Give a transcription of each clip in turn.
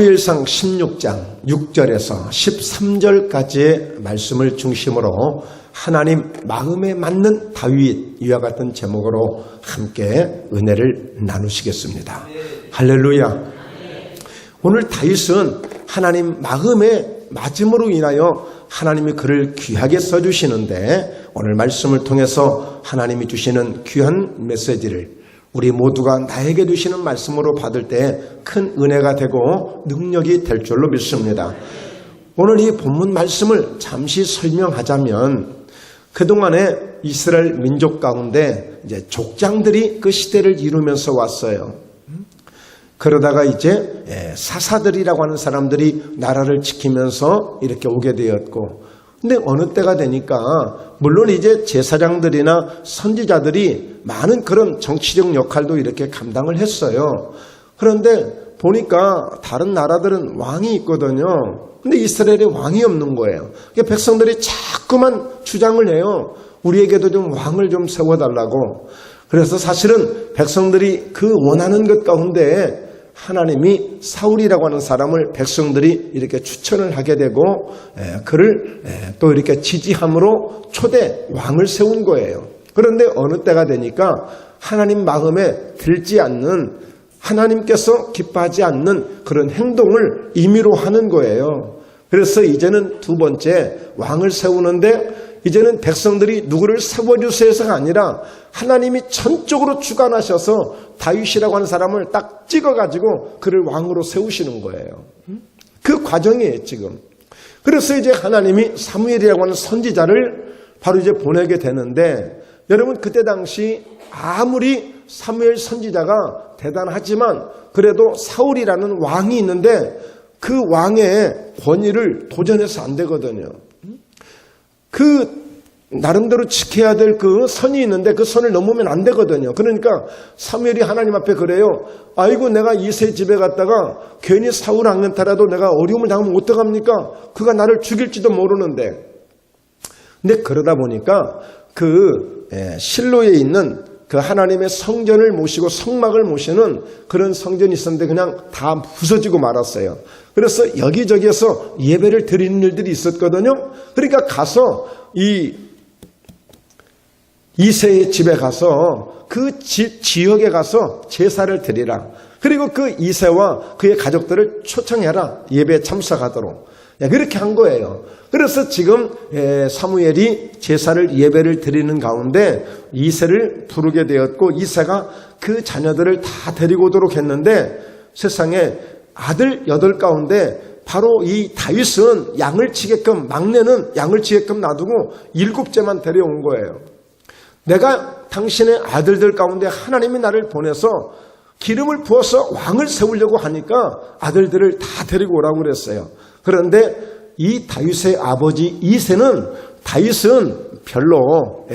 사무엘상 16장 6절에서 13절까지의 말씀을 중심으로 하나님 마음에 맞는 다윗 이와 같은 제목으로 함께 은혜를 나누시겠습니다. 할렐루야. 오늘 다윗은 하나님 마음에 맞음으로 인하여 하나님이 그를 귀하게 써주시는데, 오늘 말씀을 통해서 하나님이 주시는 귀한 메시지를 우리 모두가 나에게 주시는 말씀으로 받을 때 큰 은혜가 되고 능력이 될 줄로 믿습니다. 오늘 이 본문 말씀을 잠시 설명하자면, 그동안에 이스라엘 민족 가운데 이제 족장들이 그 시대를 이루면서 왔어요. 그러다가 이제 사사들이라고 하는 사람들이 나라를 지키면서 이렇게 오게 되었고, 근데 어느 때가 되니까 물론 이제 제사장들이나 선지자들이 많은 그런 정치적 역할도 이렇게 감당을 했어요. 그런데 보니까 다른 나라들은 왕이 있거든요. 근데 이스라엘에 왕이 없는 거예요. 그러니까 백성들이 자꾸만 주장을 해요. 우리에게도 좀 왕을 좀 세워달라고. 그래서 사실은 백성들이 그 원하는 것 가운데 하나님이 사울이라고 하는 사람을 백성들이 이렇게 추천을 하게 되고, 그를 또 이렇게 지지함으로 초대 왕을 세운 거예요. 그런데 어느 때가 되니까 하나님 마음에 들지 않는, 하나님께서 기뻐하지 않는 그런 행동을 임의로 하는 거예요. 그래서 이제는 두 번째 왕을 세우는데, 이제는 백성들이 누구를 세워주세요가 아니라 하나님이 전적으로 주관하셔서 다윗이라고 하는 사람을 딱 찍어가지고 그를 왕으로 세우시는 거예요. 그 과정이에요 지금. 그래서 이제 하나님이 사무엘이라고 하는 선지자를 바로 이제 보내게 되는데, 여러분 그때 당시 아무리 사무엘 선지자가 대단하지만 그래도 사울이라는 왕이 있는데 그 왕의 권위를 도전해서 안 되거든요. 그 나름대로 지켜야 될 그 선이 있는데 그 선을 넘으면 안 되거든요. 그러니까 사무엘이 하나님 앞에 그래요. 아이고 내가 이세 집에 갔다가 괜히 사울 악년타라도 내가 어려움을 당하면 어떡합니까? 그가 나를 죽일지도 모르는데. 근데 그러다 보니까 그 실로에 있는 그 하나님의 성전을 모시고 성막을 모시는 그런 성전이 있었는데 그냥 다 부서지고 말았어요. 그래서 여기저기에서 예배를 드리는 일들이 있었거든요. 그러니까 가서 이세의 집에 가서 그 집 지역에 가서 제사를 드리라. 그리고 그 이세와 그의 가족들을 초청해라. 예배에 참석하도록. 그렇게 한 거예요. 그래서 지금 사무엘이 제사를 예배를 드리는 가운데 이세를 부르게 되었고, 이세가 그 자녀들을 다 데리고 오도록 했는데, 세상에 아들 8 가운데 바로 이 다윗은 양을 치게끔, 막내는 양을 치게끔 놔두고 7째만 데려온 거예요. 내가 당신의 아들들 가운데 하나님이 나를 보내서 기름을 부어서 왕을 세우려고 하니까 아들들을 다 데리고 오라고 그랬어요. 그런데 이 다윗의 아버지 이세는, 다윗은 별로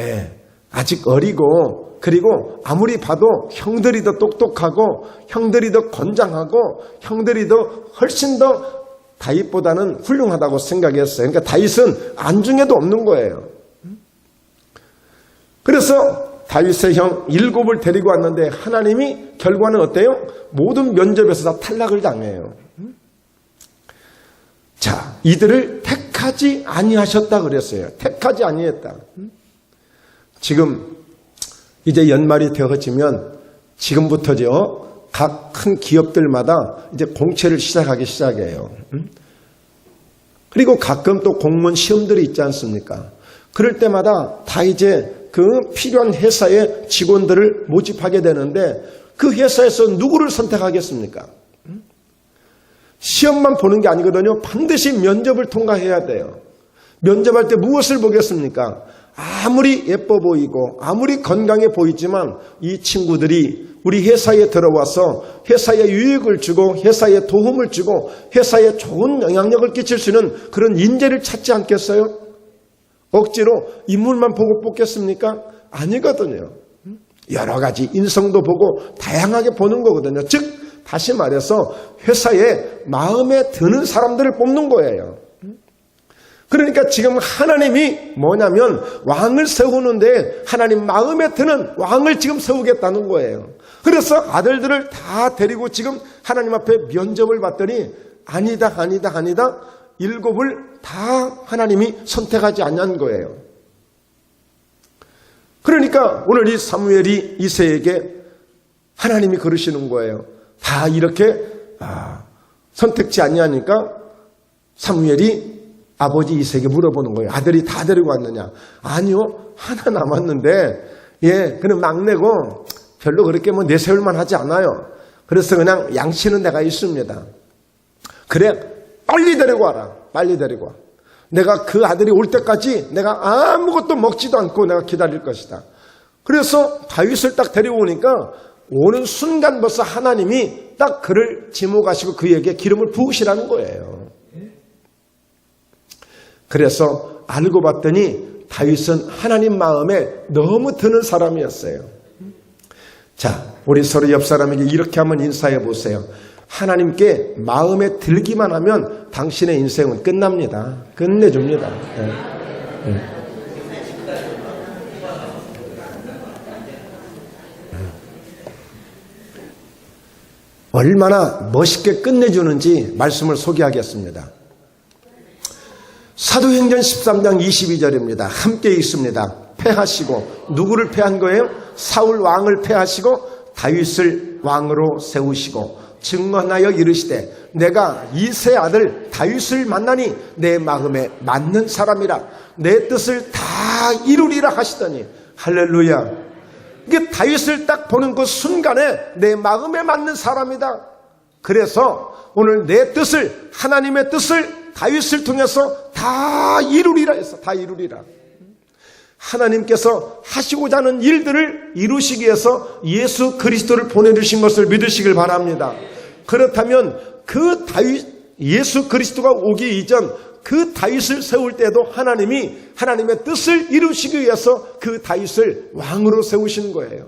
아직 어리고, 그리고 아무리 봐도 형들이 더 똑똑하고 형들이 더 건장하고 형들이 더 훨씬 더 다윗보다는 훌륭하다고 생각했어요. 그러니까 다윗은 안중에도 없는 거예요. 그래서 다윗의 형 7을 데리고 왔는데 하나님이 결과는 어때요? 모든 면접에서 다 탈락을 당해요. 자, 이들을 택하지 아니하셨다 그랬어요. 택하지 아니했다. 지금 이제 연말이 되어지면 지금부터죠. 각 큰 기업들마다 이제 공채를 시작하기 시작해요. 그리고 가끔 또 공무원 시험들이 있지 않습니까? 그럴 때마다 다 이제 그 필요한 회사의 직원들을 모집하게 되는데 그 회사에서 누구를 선택하겠습니까? 시험만 보는 게 아니거든요. 반드시 면접을 통과해야 돼요. 면접할 때 무엇을 보겠습니까? 아무리 예뻐 보이고 아무리 건강해 보이지만 이 친구들이 우리 회사에 들어와서 회사에 유익을 주고 회사에 도움을 주고 회사에 좋은 영향력을 끼칠 수 있는 그런 인재를 찾지 않겠어요? 억지로 인물만 보고 뽑겠습니까? 아니거든요. 여러 가지 인성도 보고 다양하게 보는 거거든요. 즉 다시 말해서 회사에 마음에 드는 사람들을 뽑는 거예요. 그러니까 지금 하나님이 뭐냐면 왕을 세우는데 하나님 마음에 드는 왕을 지금 세우겠다는 거예요. 그래서 아들들을 다 데리고 지금 하나님 앞에 면접을 봤더니 아니다. 7을 다 하나님이 선택하지 않는 거예요. 그러니까 오늘 이 사무엘이 이새에게 하나님이 그러시는 거예요. 다 이렇게 선택지 아니하니까 사무엘이 아버지 이새에게 물어보는 거예요. 아들이 다 데리고 왔느냐? 아니요, 하나 남았는데 그는 막내고 별로 그렇게 내세울만 하지 않아요. 그래서 그냥 양치는 내가 있습니다. 그래, 빨리 데리고 와라. 빨리 데리고 와. 내가 그 아들이 올 때까지 내가 아무것도 먹지도 않고 내가 기다릴 것이다. 그래서 다윗을 딱 데려오니까 오는 순간 벌써 하나님이 딱 그를 지목하시고 그에게 기름을 부으시라는 거예요. 그래서 알고 봤더니 다윗은 하나님 마음에 너무 드는 사람이었어요. 자, 우리 서로 옆 사람에게 이렇게 한번 인사해 보세요. 하나님께 마음에 들기만 하면 당신의 인생은 끝납니다. 끝내줍니다. 얼마나 멋있게 끝내주는지 말씀을 소개하겠습니다. 사도행전 13장 22절입니다. 함께 있습니다. 패하시고, 누구를 패한 거예요? 사울 왕을 패하시고 다윗을 왕으로 세우시고 증언하여 이르시되 내가 이새 아들 다윗을 만나니 내 마음에 맞는 사람이라 내 뜻을 다 이루리라 하시더니 할렐루야. 이게 다윗을 딱 보는 그 순간에 내 마음에 맞는 사람이다. 그래서 오늘 내 뜻을, 하나님의 뜻을 다윗을 통해서 다 이루리라 했어. 다 이루리라. 하나님께서 하시고자 하는 일들을 이루시기 위해서 예수 그리스도를 보내주신 것을 믿으시길 바랍니다. 그렇다면 그 다윗, 예수 그리스도가 오기 이전 그 다윗을 세울 때도 하나님이 하나님의 뜻을 이루시기 위해서 그 다윗을 왕으로 세우신 거예요.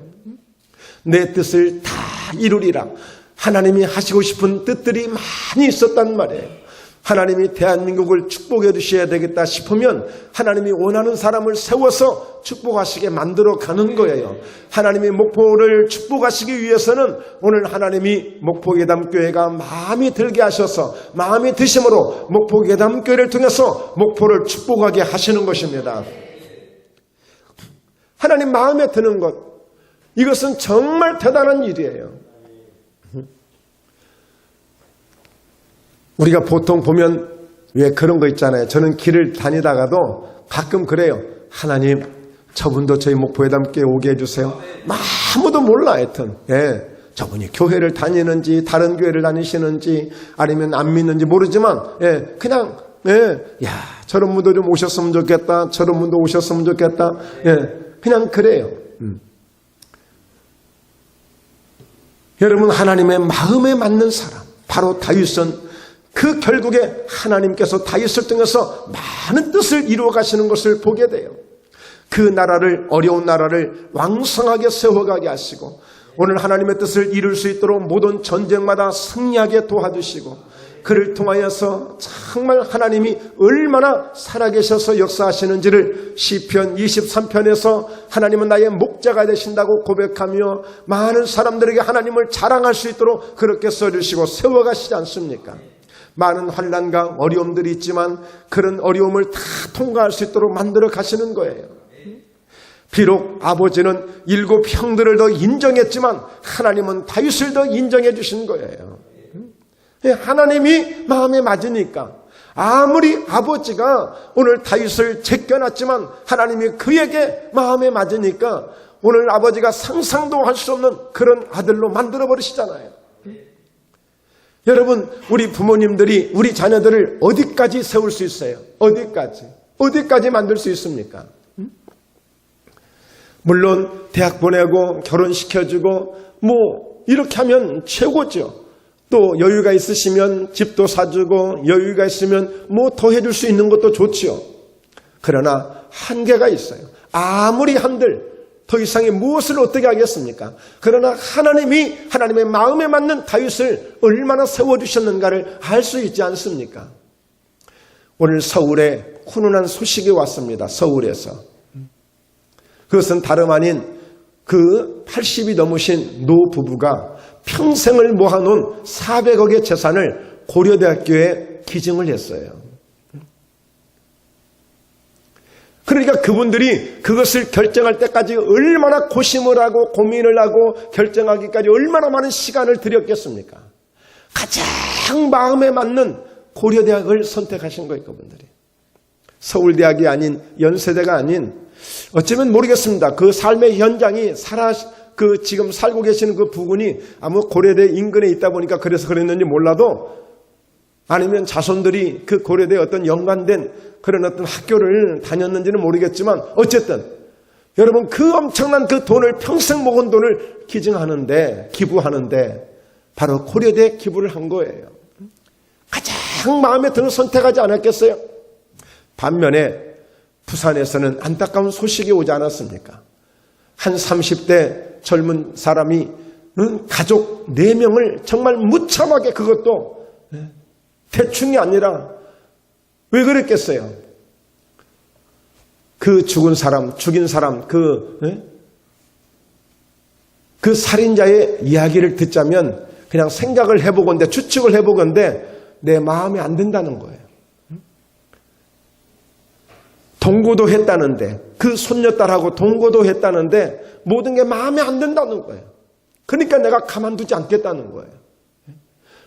내 뜻을 다 이루리라. 하나님이 하시고 싶은 뜻들이 많이 있었단 말이에요. 하나님이 대한민국을 축복해 주셔야 되겠다 싶으면 하나님이 원하는 사람을 세워서 축복하시게 만들어 가는 거예요. 하나님이 목포를 축복하시기 위해서는 오늘 하나님이 목포예담교회가 마음이 들게 하셔서 마음이 드심으로 목포예담교회를 통해서 목포를 축복하게 하시는 것입니다. 하나님 마음에 드는 것, 이것은 정말 대단한 일이에요. 우리가 보통 보면 왜 그런 거 있잖아요. 저는 길을 다니다가도 가끔 그래요. 하나님, 저분도 저희 목포예담교회 오게 해주세요. 아무도 몰라 하여튼. 저분이 교회를 다니는지 다른 교회를 다니시는지 아니면 안 믿는지 모르지만 그냥 저런 분도 좀 오셨으면 좋겠다. 저런 분도 오셨으면 좋겠다. 그냥 그래요. 여러분, 하나님의 마음에 맞는 사람, 바로 다윗은 그 결국에 하나님께서 다윗을 통해서 많은 뜻을 이루어 가시는 것을 보게 돼요. 그 나라를, 어려운 나라를 왕성하게 세워가게 하시고 오늘 하나님의 뜻을 이룰 수 있도록 모든 전쟁마다 승리하게 도와주시고 그를 통하여서 정말 하나님이 얼마나 살아계셔서 역사하시는지를 시편 23편에서 하나님은 나의 목자가 되신다고 고백하며 많은 사람들에게 하나님을 자랑할 수 있도록 그렇게 써주시고 세워가시지 않습니까? 많은 환난과 어려움들이 있지만 그런 어려움을 다 통과할 수 있도록 만들어 가시는 거예요. 비록 아버지는 7 형들을 더 인정했지만 하나님은 다윗을 더 인정해 주신 거예요. 하나님이 마음에 맞으니까 아무리 아버지가 오늘 다윗을 제껴놨지만 하나님이 그에게 마음에 맞으니까 오늘 아버지가 상상도 할 수 없는 그런 아들로 만들어 버리시잖아요. 여러분, 우리 부모님들이 우리 자녀들을 어디까지 세울 수 있어요? 어디까지 만들 수 있습니까? 물론 대학 보내고 결혼시켜주고 이렇게 하면 최고죠. 또 여유가 있으시면 집도 사주고 여유가 있으면 더 해줄 수 있는 것도 좋지요. 그러나 한계가 있어요. 아무리 한들 더 이상의 무엇을 어떻게 하겠습니까? 그러나 하나님이 하나님의 마음에 맞는 다윗을 얼마나 세워주셨는가를 알 수 있지 않습니까? 오늘 서울에 훈훈한 소식이 왔습니다. 서울에서. 그것은 다름 아닌 그 80이 넘으신 노 부부가 평생을 모아놓은 400억의 재산을 고려대학교에 기증을 했어요. 그러니까 그분들이 그것을 결정할 때까지 얼마나 고심을 하고 고민을 하고 결정하기까지 얼마나 많은 시간을 들였겠습니까? 가장 마음에 맞는 고려대학을 선택하신 거예요, 그분들이. 서울대학이 아닌, 연세대가 아닌, 어쩌면 모르겠습니다. 그 삶의 현장이 지금 살고 계시는 그 부근이 아무 고려대 인근에 있다 보니까 그래서 그랬는지 몰라도, 아니면 자손들이 그 고려대에 어떤 연관된 그런 어떤 학교를 다녔는지는 모르겠지만, 어쨌든 여러분 그 엄청난 그 돈을, 평생 모은 돈을 기부하는데 바로 고려대에 기부를 한 거예요. 가장 마음에 드는 선택하지 않았겠어요? 반면에 부산에서는 안타까운 소식이 오지 않았습니까? 한 30대 젊은 사람이 가족 4명을 정말 무참하게, 그것도 대충이 아니라, 왜 그랬겠어요? 그 죽인 사람, 그 살인자의 이야기를 듣자면 그냥 생각을 해보건대, 추측을 해보건대 내 마음에 안 든다는 거예요. 동거도 했다는데, 그 손녀딸하고 동거도 했다는데 모든 게 마음에 안 든다는 거예요. 그러니까 내가 가만두지 않겠다는 거예요.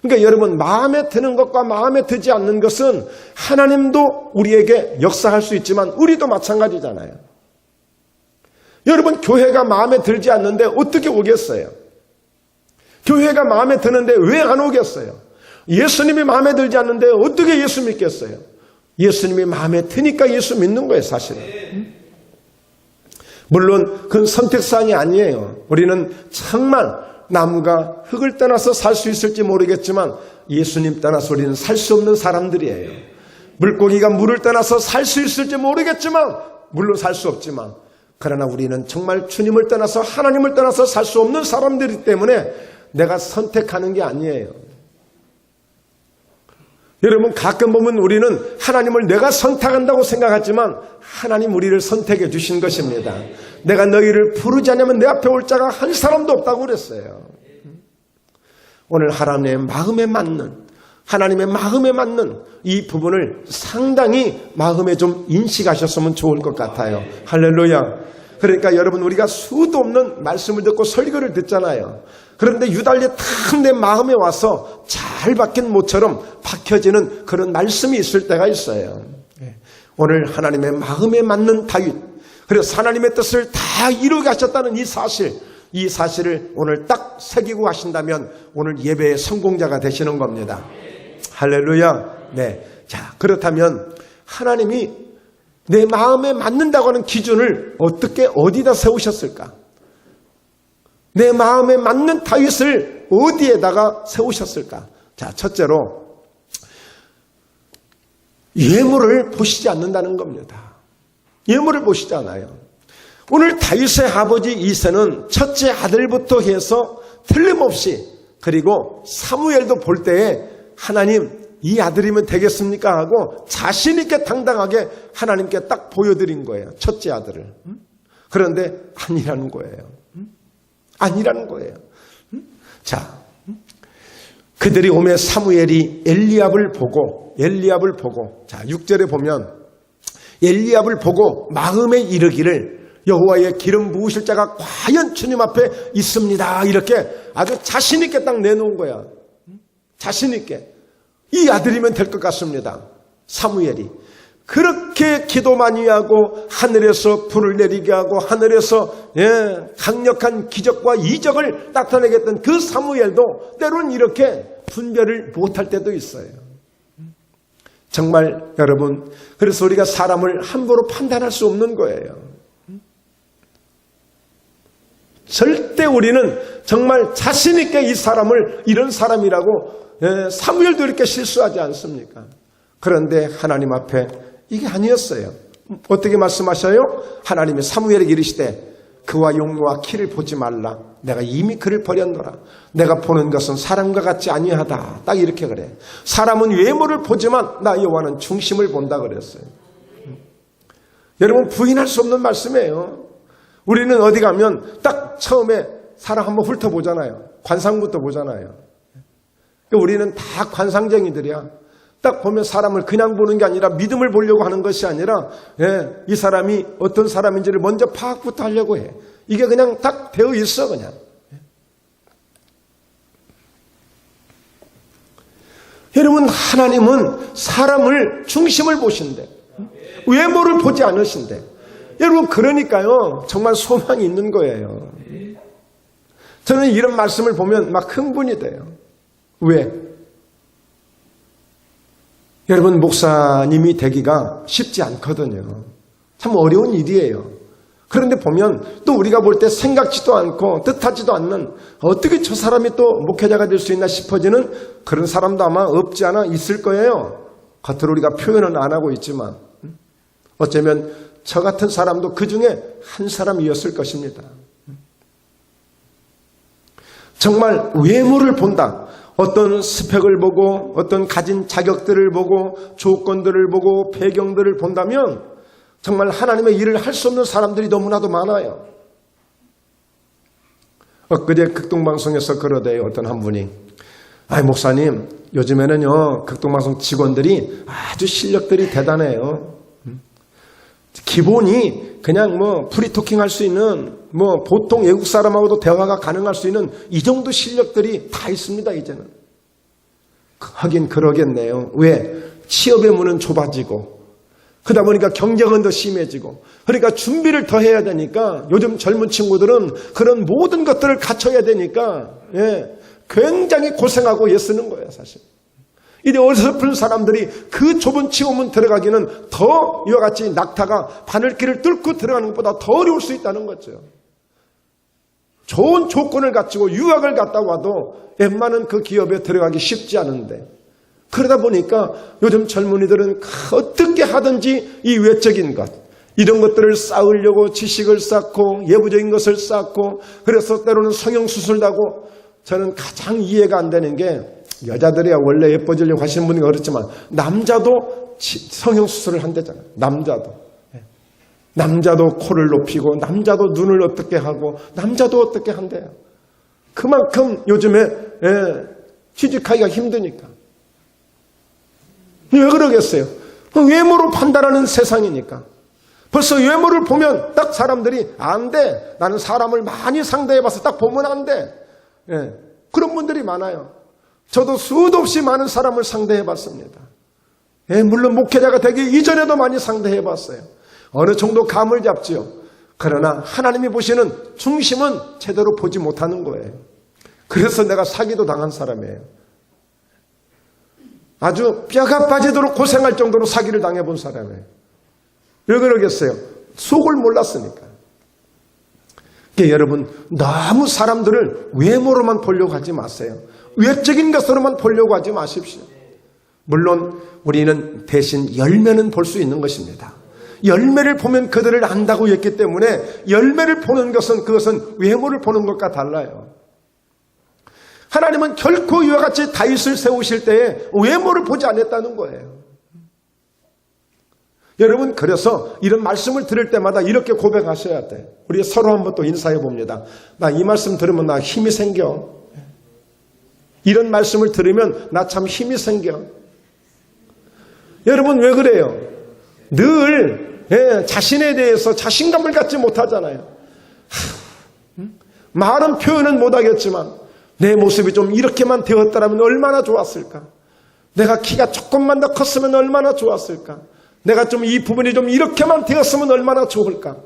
그러니까 여러분, 마음에 드는 것과 마음에 들지 않는 것은 하나님도 우리에게 역사할 수 있지만 우리도 마찬가지잖아요. 여러분, 교회가 마음에 들지 않는데 어떻게 오겠어요? 교회가 마음에 드는데 왜 안 오겠어요? 예수님이 마음에 들지 않는데 어떻게 예수 믿겠어요? 예수님이 마음에 드니까 예수 믿는 거예요, 사실은. 물론 그건 선택사항이 아니에요. 우리는 정말 나무가 흙을 떠나서 살 수 있을지 모르겠지만 예수님 떠나서 우리는 살 수 없는 사람들이에요. 물고기가 물을 떠나서 살 수 있을지 모르겠지만, 물론 살 수 없지만, 그러나 우리는 정말 주님을 떠나서, 하나님을 떠나서 살 수 없는 사람들이기 때문에 내가 선택하는 게 아니에요. 여러분, 가끔 보면 우리는 하나님을 내가 선택한다고 생각하지만 하나님 우리를 선택해 주신 것입니다. 내가 너희를 부르지 않으면 내 앞에 올 자가 한 사람도 없다고 그랬어요. 오늘 하나님의 마음에 맞는 이 부분을 상당히 마음에 좀 인식하셨으면 좋을 것 같아요. 할렐루야. 그러니까 여러분, 우리가 수도 없는 말씀을 듣고 설교를 듣잖아요. 그런데 유달리 탁 내 마음에 와서 잘 박힌 모처럼 박혀지는 그런 말씀이 있을 때가 있어요. 오늘 하나님의 마음에 맞는 다윗, 그래서 하나님의 뜻을 다 이루게 하셨다는 이 사실을 오늘 딱 새기고 가신다면 오늘 예배의 성공자가 되시는 겁니다. 할렐루야. 네. 자, 그렇다면 하나님이 내 마음에 맞는다고 하는 기준을 어디다 세우셨을까? 내 마음에 맞는 다윗을 어디에다가 세우셨을까? 자, 첫째로 예물을 보시지 않는다는 겁니다. 예물을 보시지 않아요. 오늘 다윗의 아버지 이새는 첫째 아들부터 해서 틀림없이, 그리고 사무엘도 볼 때에 하나님 이 아들이면 되겠습니까? 하고 자신 있게 당당하게 하나님께 딱 보여드린 거예요. 첫째 아들을. 그런데 아니라는 거예요. 아니라는 거예요. 자, 그들이 오매 사무엘이 엘리압을 보고, 자, 6절에 보면 엘리압을 보고 마음에 이르기를 여호와의 기름 부으실 자가 과연 주님 앞에 있습니다. 이렇게 아주 자신 있게 딱 내놓은 거야. 자신 있게. 이 아들이면 될 것 같습니다. 사무엘이. 그렇게 기도 많이 하고 하늘에서 불을 내리게 하고 하늘에서 강력한 기적과 이적을 나타내게 했던 그 사무엘도 때로는 이렇게 분별을 못할 때도 있어요. 정말 여러분, 그래서 우리가 사람을 함부로 판단할 수 없는 거예요. 절대 우리는 정말 자신 있게 이 사람을 이런 사람이라고, 사무엘도 이렇게 실수하지 않습니까? 그런데 하나님 앞에 이게 아니었어요. 어떻게 말씀하셔요? 하나님이 사무엘에게 이르시되 그와 용모와 키를 보지 말라. 내가 이미 그를 버렸노라. 내가 보는 것은 사람과 같지 아니하다. 딱 이렇게 그래. 사람은 외모를 보지만 나 여호와는 중심을 본다 그랬어요. 여러분, 부인할 수 없는 말씀이에요. 우리는 어디 가면 딱 처음에 사람 한번 훑어보잖아요. 관상부터 보잖아요. 우리는 다 관상쟁이들이야. 딱 보면 사람을 그냥 보는 게 아니라 믿음을 보려고 하는 것이 아니라 이 사람이 어떤 사람인지를 먼저 파악부터 하려고 해. 이게 그냥 딱 되어 있어 그냥. 여러분, 하나님은 사람을 중심을 보신대. 외모를 보지 않으신대. 여러분, 그러니까요 정말 소망이 있는 거예요. 저는 이런 말씀을 보면 막 흥분이 돼요. 왜? 여러분, 목사님이 되기가 쉽지 않거든요. 참 어려운 일이에요. 그런데 보면 또 우리가 볼 때 생각지도 않고 뜻하지도 않는, 어떻게 저 사람이 또 목회자가 될 수 있나 싶어지는 그런 사람도 아마 없지 않아 있을 거예요. 겉으로 우리가 표현은 안 하고 있지만 어쩌면 저 같은 사람도 그 중에 한 사람이었을 것입니다. 정말 외모를 본다. 어떤 스펙을 보고 어떤 가진 자격들을 보고 조건들을 보고 배경들을 본다면 정말 하나님의 일을 할 수 없는 사람들이 너무나도 많아요. 엊그제 극동방송에서 그러대요. 어떤 한 분이, 목사님 요즘에는요 극동방송 직원들이 아주 실력들이 대단해요. 기본이 그냥 프리토킹 할 수 있는 보통 외국 사람하고도 대화가 가능할 수 있는 이 정도 실력들이 다 있습니다. 이제는. 하긴 그러겠네요. 왜? 취업의 문은 좁아지고 그러다 보니까 경쟁은 더 심해지고 그러니까 준비를 더 해야 되니까 요즘 젊은 친구들은 그런 모든 것들을 갖춰야 되니까 굉장히 고생하고 애쓰는 거예요. 사실. 이제 어설픈 사람들이 그 좁은 취업문 들어가기는 더 이와 같이 낙타가 바늘길을 뚫고 들어가는 것보다 더 어려울 수 있다는 거죠. 좋은 조건을 갖추고 유학을 갔다 와도 웬만한 그 기업에 들어가기 쉽지 않은데, 그러다 보니까 요즘 젊은이들은 어떻게 하든지 이 외적인 것, 이런 것들을 쌓으려고 지식을 쌓고 예부적인 것을 쌓고, 그래서 때로는 성형수술도 하고. 저는 가장 이해가 안 되는 게, 여자들이야 원래 예뻐지려고 하시는 분이 그렇지만 남자도 성형수술을 한대잖아요. 남자도 코를 높이고 남자도 눈을 어떻게 하고 남자도 어떻게 한대요. 그만큼 요즘에 취직하기가 힘드니까. 왜 그러겠어요? 외모로 판단하는 세상이니까. 벌써 외모를 보면 딱 사람들이 안 돼. 나는 사람을 많이 상대해봐서 딱 보면 안 돼. 그런 분들이 많아요. 저도 수도 없이 많은 사람을 상대해봤습니다. 물론 목회자가 되기 이전에도 많이 상대해봤어요. 어느 정도 감을 잡지요. 그러나 하나님이 보시는 중심은 제대로 보지 못하는 거예요. 그래서 내가 사기도 당한 사람이에요. 아주 뼈가 빠지도록 고생할 정도로 사기를 당해본 사람이에요. 왜 그러겠어요? 속을 몰랐으니까. 그러니까 여러분, 너무 사람들을 외모로만 보려고 하지 마세요. 외적인 것으로만 보려고 하지 마십시오. 물론 우리는 대신 열매는 볼 수 있는 것입니다. 열매를 보면 그들을 안다고 했기 때문에 열매를 보는 것은, 그것은 외모를 보는 것과 달라요. 하나님은 결코 이와 같이 다윗을 세우실 때에 외모를 보지 않았다는 거예요. 여러분, 그래서 이런 말씀을 들을 때마다 이렇게 고백하셔야 돼. 우리 서로 한번 또 인사해 봅니다. 나 이 말씀 들으면 나 힘이 생겨. 이런 말씀을 들으면 나 참 힘이 생겨. 여러분, 왜 그래요? 늘 자신에 대해서 자신감을 갖지 못하잖아요. 말은 표현은 못하겠지만 내 모습이 좀 이렇게만 되었다면 얼마나 좋았을까? 내가 키가 조금만 더 컸으면 얼마나 좋았을까? 내가 좀 이 부분이 좀 이렇게만 되었으면 얼마나 좋을까?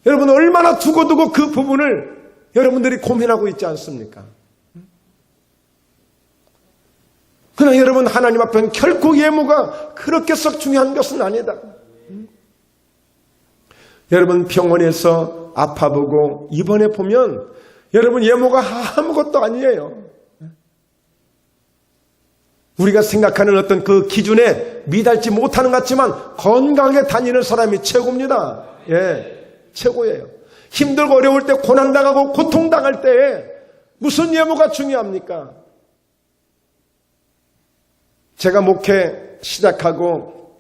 여러분, 얼마나 두고두고 그 부분을 여러분들이 고민하고 있지 않습니까? 그러나 여러분, 하나님 앞에는 결코 외모가 그렇게 썩 중요한 것은 아니다. 여러분, 병원에서 아파보고 입원해 보면 여러분, 외모가 아무것도 아니에요. 우리가 생각하는 어떤 그 기준에 미달지 못하는 것 같지만 건강하게 다니는 사람이 최고입니다. 최고예요. 힘들고 어려울 때, 고난당하고 고통당할 때에 무슨 외모가 중요합니까? 제가 목회 시작하고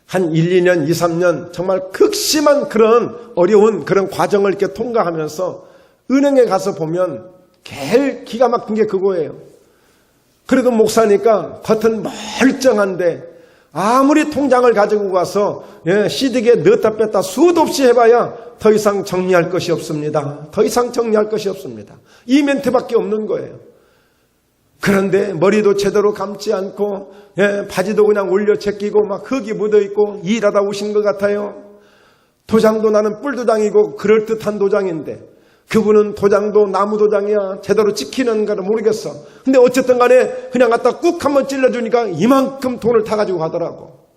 한 1, 2년, 2, 3년 정말 극심한 그런 어려운 그런 과정을 이렇게 통과하면서 은행에 가서 보면 제일 기가 막힌 게 그거예요. 그래도 목사니까 겉은 멀쩡한데 아무리 통장을 가지고 가서 시디기에 넣었다 뺐다 수도 없이 해봐야 더 이상 정리할 것이 없습니다. 더 이상 정리할 것이 없습니다. 이 멘트밖에 없는 거예요. 그런데 머리도 제대로 감지 않고 바지도 그냥 올려 제끼고 막 흙이 묻어있고 일하다 오신 것 같아요. 도장도 나는 뿔도장이고 그럴듯한 도장인데 그분은 도장도 나무 도장이야. 제대로 찍히는가를 모르겠어. 근데 어쨌든 간에 그냥 갖다 꾹 한번 찔러주니까 이만큼 돈을 타가지고 가더라고.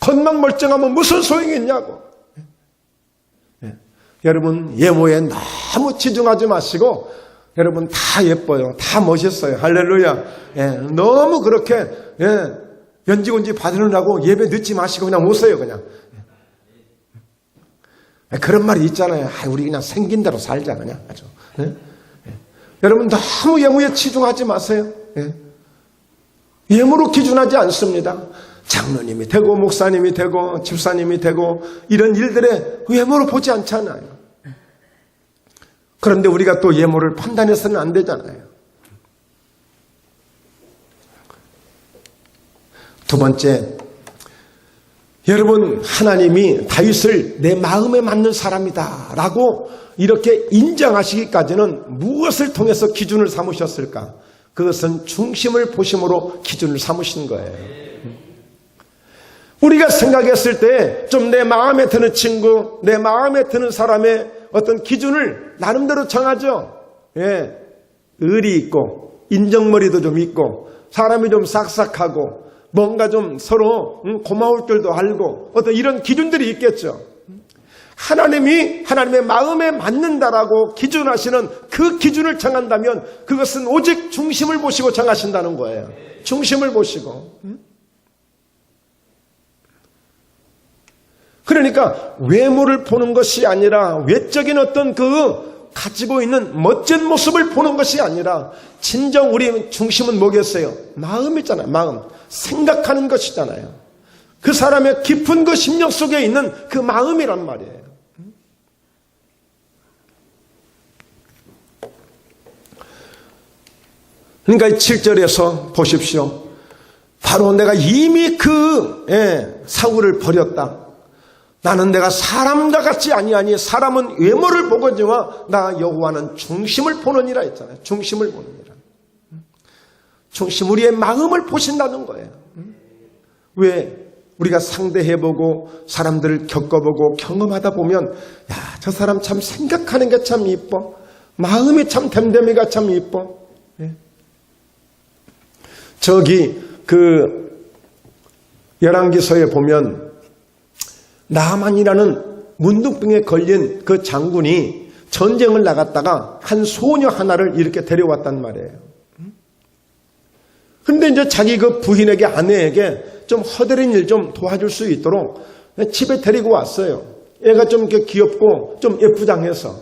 겉만 멀쩡하면 무슨 소용이 있냐고. 여러분 예모에 너무 치중하지 마시고 여러분 다 예뻐요. 다 멋있어요. 할렐루야. 너무 그렇게 연지곤지 받으느라고 예배 늦지 마시고 그냥 오세요. 그냥. 그런 말이 있잖아요. 우리 그냥 생긴 대로 살자 그냥 아주. 여러분 너무 예모에 치중하지 마세요. 예모로 기준하지 않습니다. 장로님이 되고 목사님이 되고 집사님이 되고 이런 일들에 예모로 보지 않잖아요. 그런데 우리가 또 예모를 판단해서는 안 되잖아요. 두 번째, 여러분 하나님이 다윗을 내 마음에 맞는 사람이다 라고 이렇게 인정하시기까지는 무엇을 통해서 기준을 삼으셨을까? 그것은 중심을 보심으로 기준을 삼으신 거예요. 우리가 생각했을 때 좀 내 마음에 드는 친구, 내 마음에 드는 사람의 어떤 기준을 나름대로 정하죠. 의리 있고 인정머리도 좀 있고 사람이 좀 싹싹하고 뭔가 좀 서로 고마울 줄도 알고 어떤 이런 기준들이 있겠죠. 하나님이 하나님의 마음에 맞는다라고 기준하시는 그 기준을 정한다면 그것은 오직 중심을 보시고 정하신다는 거예요. 중심을 보시고. 그러니까 외모를 보는 것이 아니라 외적인 어떤 그 가지고 있는 멋진 모습을 보는 것이 아니라 진정 우리 중심은 뭐겠어요? 마음이잖아요. 마음. 생각하는 것이잖아요. 그 사람의 깊은 그 심령 속에 있는 그 마음이란 말이에요. 그러니까 7절에서 보십시오. 바로 내가 이미 그 사울을 버렸다. 나는 내가 사람과 같지 아니하니 사람은 외모를 보거니와 나 여호와는 중심을 보느니라 했잖아요. 중심을 보느니라. 중심, 우리의 마음을 보신다는 거예요. 왜? 우리가 상대해보고 사람들을 겪어보고 경험하다 보면 저 사람 참 생각하는 게 참 이뻐. 마음이 참 댐댐이가 참 이뻐. 저기 그 열왕기서에 보면 나만이라는 문둥병에 걸린 그 장군이 전쟁을 나갔다가 한 소녀 하나를 이렇게 데려왔단 말이에요. 근데 이제 자기 그 부인에게 아내에게 좀 허드렛 일 좀 도와줄 수 있도록 집에 데리고 왔어요. 애가 좀 이렇게 귀엽고 좀 예쁘장해서.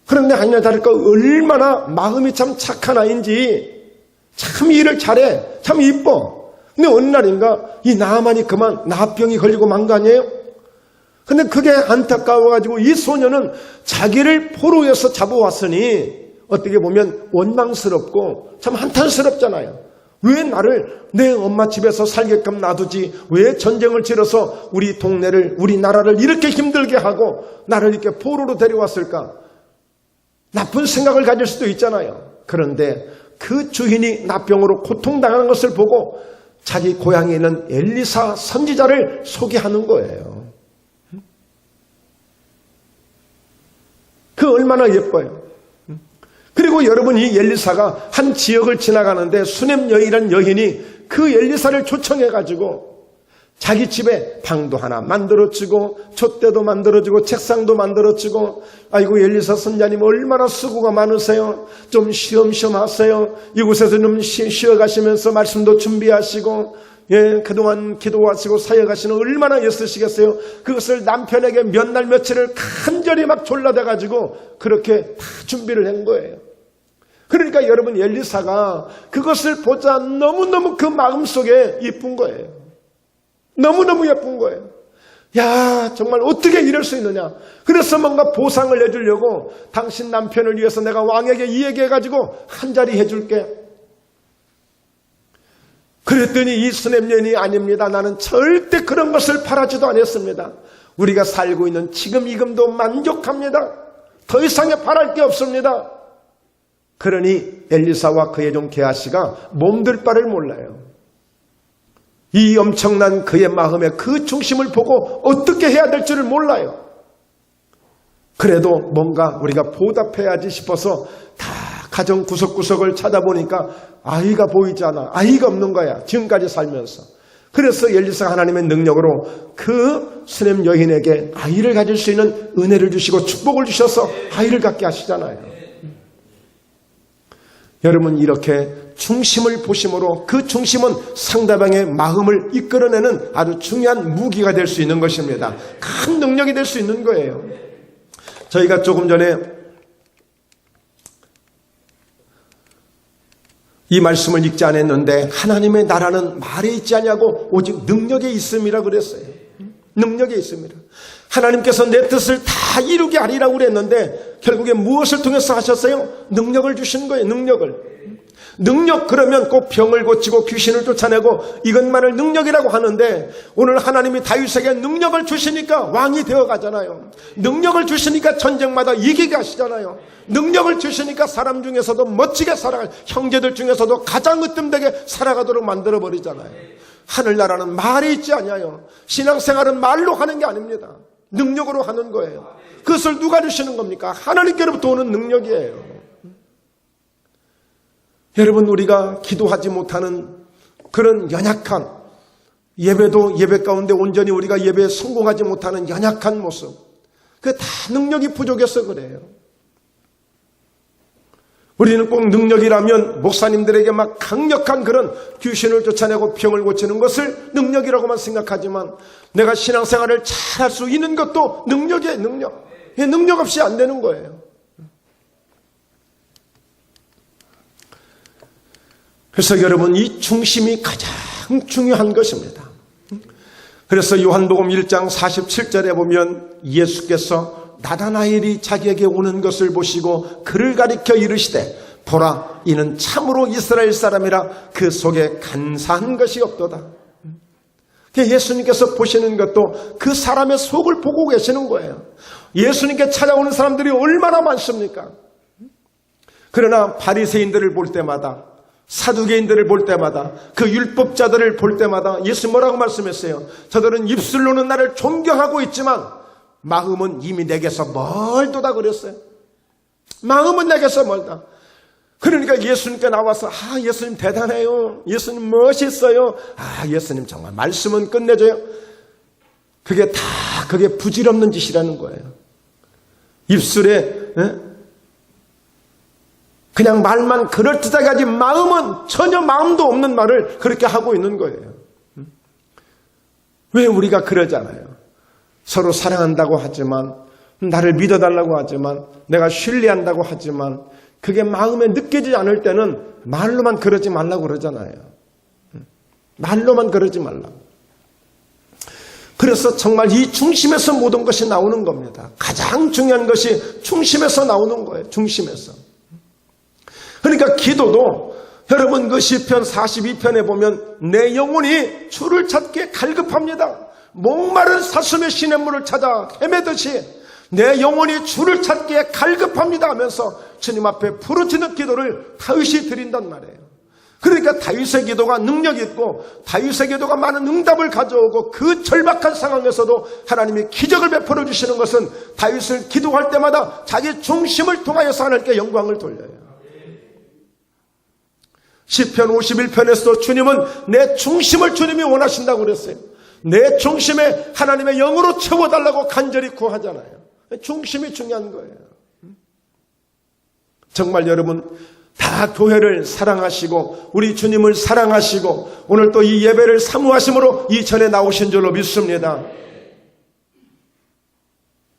그런데 아니나 다를까 얼마나 마음이 참 착한 아이인지 참 일을 잘해. 참 이뻐. 근데 어느 날인가 이 나만이 그만 나병이 걸리고 만 거 아니에요? 근데 그게 안타까워가지고 이 소녀는 자기를 포로에서 잡아왔으니 어떻게 보면 원망스럽고 참 한탄스럽잖아요. 왜 나를 내 엄마 집에서 살게끔 놔두지? 왜 전쟁을 치러서 우리 동네를 우리 나라를 이렇게 힘들게 하고 나를 이렇게 포로로 데려왔을까? 나쁜 생각을 가질 수도 있잖아요. 그런데 그 주인이 나병으로 고통당하는 것을 보고 자기 고향에 있는 엘리사 선지자를 소개하는 거예요. 그 얼마나 예뻐요. 그리고 여러분 이 엘리사가 한 지역을 지나가는데 수넴 여인이라는 여인이 그 엘리사를 초청해가지고 자기 집에 방도 하나 만들어주고 촛대도 만들어주고 책상도 만들어주고 아이고 엘리사 선자님 얼마나 수고가 많으세요. 좀 쉬엄쉬엄 하세요. 이곳에서 좀 쉬어가시면서 말씀도 준비하시고 그동안 기도하시고 사역하시는 얼마나 애쓰시겠어요. 그것을 남편에게 몇 날 며칠을 간절히 막 졸라대가지고 그렇게 다 준비를 한 거예요. 그러니까 여러분 엘리사가 그것을 보자 너무너무 그 마음속에 이쁜 거예요. 너무너무 예쁜 거예요. 야, 정말 어떻게 이럴 수 있느냐. 그래서 뭔가 보상을 해주려고 당신 남편을 위해서 내가 왕에게 이 얘기해가지고 한 자리 해줄게. 그랬더니 이 수냄 여인이 아닙니다. 나는 절대 그런 것을 바라지도 않았습니다. 우리가 살고 있는 지금 이금도 만족합니다. 더 이상의 바랄 게 없습니다. 그러니 엘리사와 그의 종 게하시가 몸둘 바를 몰라요. 이 엄청난 그의 마음의 그 중심을 보고 어떻게 해야 될 줄을 몰라요. 그래도 뭔가 우리가 보답해야지 싶어서 다 가정 구석구석을 찾아보니까 아이가 보이지 않아. 아이가 없는 거야. 지금까지 살면서. 그래서 엘리사가 하나님의 능력으로 그 수냄 여인에게 아이를 가질 수 있는 은혜를 주시고 축복을 주셔서 아이를 갖게 하시잖아요. 여러분, 이렇게 중심을 보심으로 그 중심은 상대방의 마음을 이끌어내는 아주 중요한 무기가 될 수 있는 것입니다. 큰 능력이 될 수 있는 거예요. 저희가 조금 전에 이 말씀을 읽지 않았는데 하나님의 나라는 말에 있지 않냐고 오직 능력에 있음이라 그랬어요. 능력에 있습니다. 하나님께서 내 뜻을 다 이루게 하리라고 그랬는데 결국에 무엇을 통해서 하셨어요? 능력을 주신 거예요. 능력, 그러면 꼭 병을 고치고 귀신을 쫓아내고 이것만을 능력이라고 하는데 오늘 하나님이 다윗에게 능력을 주시니까 왕이 되어가잖아요. 능력을 주시니까 전쟁마다 이기게 하시잖아요. 능력을 주시니까 사람 중에서도 멋지게 살아갈, 형제들 중에서도 가장 으뜸되게 살아가도록 만들어버리잖아요. 하늘나라는 말이 있지 않아요. 신앙생활은 말로 하는 게 아닙니다. 능력으로 하는 거예요. 그것을 누가 주시는 겁니까? 하나님께로부터 오는 능력이에요. 여러분, 우리가 기도하지 못하는 그런 연약한 예배도 예배 가운데 온전히 우리가 예배에 성공하지 못하는 연약한 모습, 그 다 능력이 부족해서 그래요. 우리는 꼭 능력이라면 목사님들에게 막 강력한 그런 귀신을 쫓아내고 병을 고치는 것을 능력이라고만 생각하지만 내가 신앙생활을 잘할 수 있는 것도 능력이에요. 능력 없이 안 되는 거예요. 그래서 여러분, 이 중심이 가장 중요한 것입니다. 그래서 요한복음 1장 47절에 보면 예수께서 나다나엘이 자기에게 오는 것을 보시고 그를 가리켜 이르시되 보라, 이는 참으로 이스라엘 사람이라 그 속에 간사한 것이 없도다. 예수님께서 보시는 것도 그 사람의 속을 보고 계시는 거예요. 예수님께 찾아오는 사람들이 얼마나 많습니까? 그러나 바리새인들을 볼 때마다, 사두개인들을 볼 때마다, 그 율법자들을 볼 때마다 예수 뭐라고 말씀했어요? 저들은 입술로는 나를 존경하고 있지만 마음은 이미 내게서 멀도다 그랬어요. 마음은 내게서 멀다. 그러니까 예수님께 나와서 예수님 대단해요. 예수님 멋있어요. 예수님 정말 말씀은 끝내줘요. 그게 부질없는 짓이라는 거예요. 입술에 그냥 말만 그럴듯하게 하지 마음은 전혀 마음도 없는 말을 그렇게 하고 있는 거예요. 왜 우리가 그러잖아요. 서로 사랑한다고 하지만, 나를 믿어달라고 하지만, 내가 신뢰한다고 하지만 그게 마음에 느껴지지 않을 때는 말로만 그러지 말라고 그러잖아요. 말로만 그러지 말라고. 그래서 정말 이 중심에서 모든 것이 나오는 겁니다. 가장 중요한 것이 중심에서 나오는 거예요. 중심에서. 그러니까 기도도 여러분 그 시편 42편에 보면 내 영혼이 주를 찾기에 갈급합니다. 목마른 사슴의 시냇물을 찾아 헤매듯이 내 영혼이 주를 찾기에 갈급합니다 하면서 주님 앞에 부르짖는 기도를 다윗이 드린단 말이에요. 그러니까 다윗의 기도가 능력이 있고 다윗의 기도가 많은 응답을 가져오고 그 절박한 상황에서도 하나님이 기적을 베풀어 주시는 것은 다윗을 기도할 때마다 자기 중심을 통하여서 하나님께 영광을 돌려요. 시편 51편에서도 주님은 내 중심을 주님이 원하신다고 그랬어요. 내 중심에 하나님의 영으로 채워달라고 간절히 구하잖아요. 중심이 중요한 거예요. 정말 여러분 다 교회를 사랑하시고 우리 주님을 사랑하시고 오늘 또 이 예배를 사모하심으로 이 전에 나오신 줄로 믿습니다.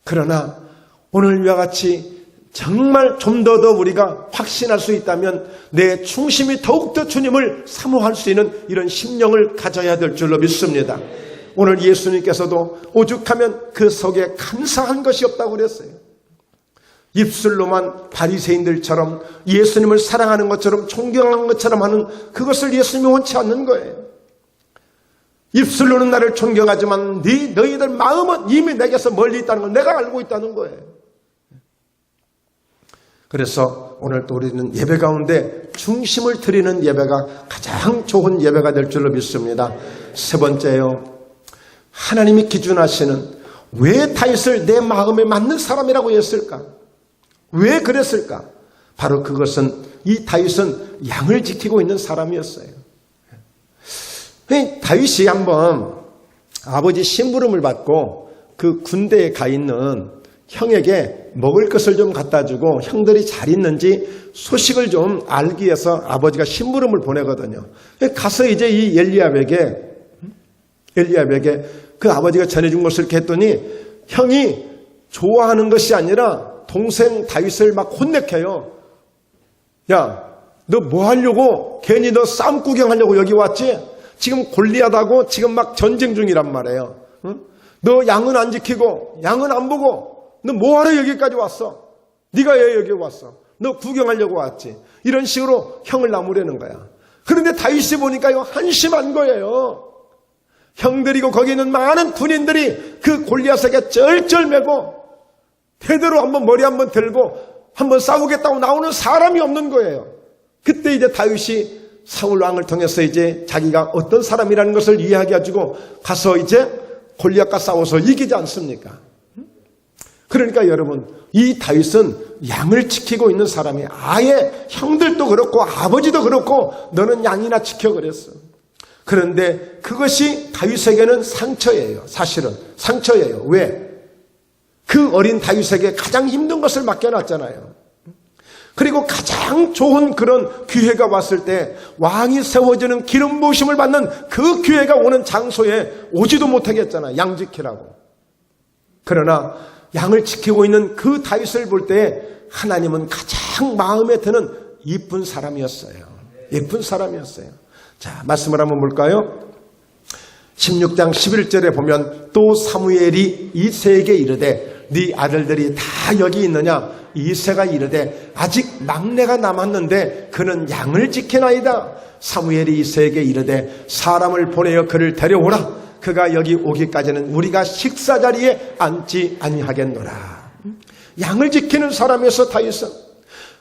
그러나 오늘 이와 같이 정말 좀 더 우리가 확신할 수 있다면 내 중심이 더욱더 주님을 사모할 수 있는 이런 심령을 가져야 될 줄로 믿습니다. 오늘 예수님께서도 오죽하면 그 속에 감사한 것이 없다고 그랬어요. 입술로만 바리새인들처럼 예수님을 사랑하는 것처럼 존경하는 것처럼 하는 그것을 예수님이 원치 않는 거예요. 입술로는 나를 존경하지만 너희들 마음은 이미 내게서 멀리 있다는 걸 내가 알고 있다는 거예요. 그래서 오늘 또 우리는 예배 가운데 중심을 드리는 예배가 가장 좋은 예배가 될 줄로 믿습니다. 세 번째요, 하나님이 기준하시는 왜 다윗을 내 마음에 맞는 사람이라고 했을까? 왜 그랬을까? 바로 그것은 이 다윗은 양을 지키고 있는 사람이었어요. 다윗이 한번 아버지 심부름을 받고 그 군대에 가 있는 형에게 먹을 것을 좀 갖다 주고 형들이 잘 있는지 소식을 좀 알기 위해서 아버지가 심부름을 보내거든요. 가서 이제 이 엘리압에게 그 아버지가 전해준 것을 이렇게 했더니 형이 좋아하는 것이 아니라 동생 다윗을 막 혼내켜요. 야, 너 뭐 하려고? 괜히 너 싸움 구경하려고 여기 왔지? 지금 골리앗하고 지금 막 전쟁 중이란 말이에요. 응? 너 양은 안 지키고 양은 안 보고 너 뭐하러 여기까지 왔어? 네가 왜 여기 왔어? 너 구경하려고 왔지? 이런 식으로 형을 나무라는 거야. 그런데 다윗이 보니까 이거 한심한 거예요. 형들이고 거기 있는 많은 군인들이 그 골리앗에게 쩔쩔매고 대대로 한번 머리 한번 들고 한번 싸우겠다고 나오는 사람이 없는 거예요. 그때 이제 다윗이 사울 왕을 통해서 이제 자기가 어떤 사람이라는 것을 이야기해가지고 가서 이제 골리앗과 싸워서 이기지 않습니까? 그러니까 여러분, 이 다윗은 양을 지키고 있는 사람이 아예 형들도 그렇고 아버지도 그렇고 너는 양이나 지켜 그랬어. 그런데 그것이 다윗에게는 상처예요. 사실은 상처예요. 왜? 그 어린 다윗에게 가장 힘든 것을 맡겨놨잖아요. 그리고 가장 좋은 그런 기회가 왔을 때 왕이 세워지는 기름 부으심을 받는 그 기회가 오는 장소에 오지도 못하겠잖아요. 양 지키라고. 그러나 양을 지키고 있는 그 다윗을 볼 때 하나님은 가장 마음에 드는 이쁜 사람이었어요. 예쁜 사람이었어요. 자, 말씀을 한번 볼까요? 16장 11절에 보면 또 사무엘이 이새에게 이르되 네 아들들이 다 여기 있느냐? 이새가 이르되 아직 막내가 남았는데 그는 양을 지키나이다. 사무엘이 이새에게 이르되 사람을 보내어 그를 데려오라. 그가 여기 오기까지는 우리가 식사 자리에 앉지 아니하겠노라. 양을 지키는 사람이어서 다윗은.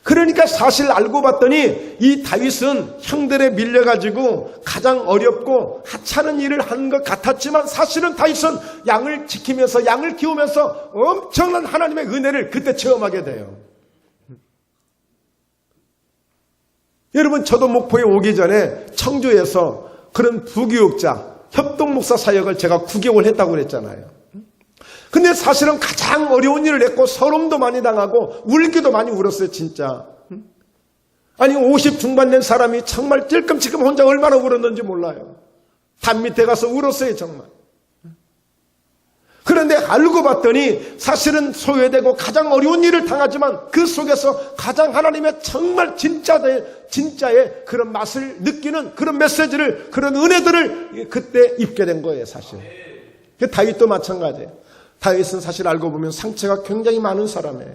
그러니까 사실 알고 봤더니 이 다윗은 형들에 밀려가지고 가장 어렵고 하찮은 일을 하는 것 같았지만 사실은 다윗은 양을 지키면서 양을 키우면서 엄청난 하나님의 은혜를 그때 체험하게 돼요. 여러분, 저도 목포에 오기 전에 청주에서 그런 부교육자 협동목사 사역을 제가 9개월 했다고 그랬잖아요. 근데 사실은 가장 어려운 일을 했고 서름도 많이 당하고 울기도 많이 울었어요, 진짜. 아니 50 중반 된 사람이 정말 찔끔찔끔 혼자 얼마나 울었는지 몰라요. 담 밑에 가서 울었어요, 정말. 그런데 알고 봤더니 사실은 소외되고 가장 어려운 일을 당하지만 그 속에서 가장 하나님의 정말 진짜의 그런 맛을 느끼는 그런 메시지를, 그런 은혜들을 그때 입게 된 거예요, 사실. 다윗도 마찬가지예요. 다윗은 사실 알고 보면 상처가 굉장히 많은 사람이에요.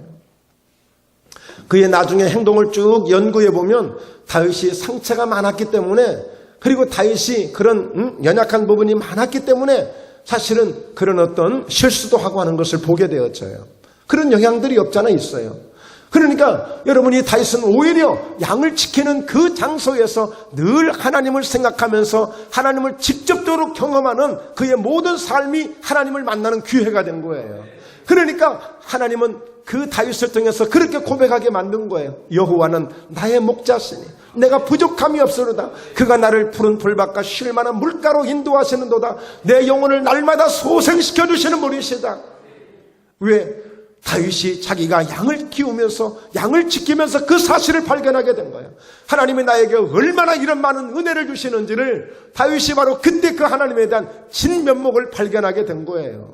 그의 나중에 행동을 쭉 연구해 보면 다윗이 상처가 많았기 때문에, 그리고 다윗이 그런 연약한 부분이 많았기 때문에 사실은 그런 어떤 실수도 하고 하는 것을 보게 되었어요. 그런 영향들이 없잖아 있어요. 그러니까 여러분이 다윗은 오히려 양을 지키는 그 장소에서 늘 하나님을 생각하면서 하나님을 직접적으로 경험하는 그의 모든 삶이 하나님을 만나는 기회가 된 거예요. 그러니까 하나님은 그 다윗을 통해서 그렇게 고백하게 만든 거예요. 여호와는 나의 목자시니 내가 부족함이 없으로다. 그가 나를 푸른 풀밭과 쉴 만한 물가로 인도하시는도다. 내 영혼을 날마다 소생시켜 주시는 분이시다. 왜? 다윗이 자기가 양을 키우면서 양을 지키면서 그 사실을 발견하게 된 거예요. 하나님이 나에게 얼마나 이런 많은 은혜를 주시는지를 다윗이 바로 그때 그 하나님에 대한 진면목을 발견하게 된 거예요.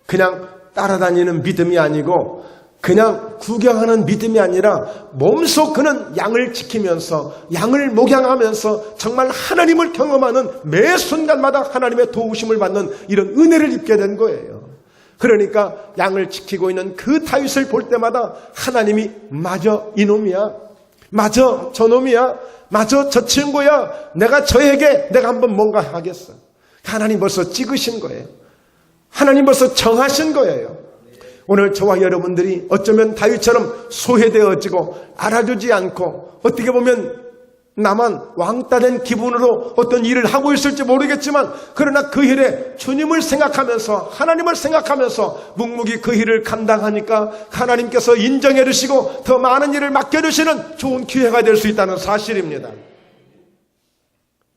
그냥 따라다니는 믿음이 아니고 그냥 구경하는 믿음이 아니라 몸소 그는 양을 지키면서 양을 목양하면서 정말 하나님을 경험하는 매 순간마다 하나님의 도우심을 받는 이런 은혜를 입게 된 거예요. 그러니까 양을 지키고 있는 그 다윗을 볼 때마다 하나님이 마저 이놈이야, 마저 저놈이야, 마저 저 친구야, 내가 저에게 내가 한번 뭔가 하겠어. 하나님 벌써 찍으신 거예요. 하나님 벌써 정하신 거예요. 오늘 저와 여러분들이 어쩌면 다윗처럼 소외되어지고 알아주지 않고 어떻게 보면 나만 왕따 된 기분으로 어떤 일을 하고 있을지 모르겠지만, 그러나 그 일에 주님을 생각하면서 하나님을 생각하면서 묵묵히 그 일을 감당하니까 하나님께서 인정해 주시고 더 많은 일을 맡겨주시는 좋은 기회가 될 수 있다는 사실입니다.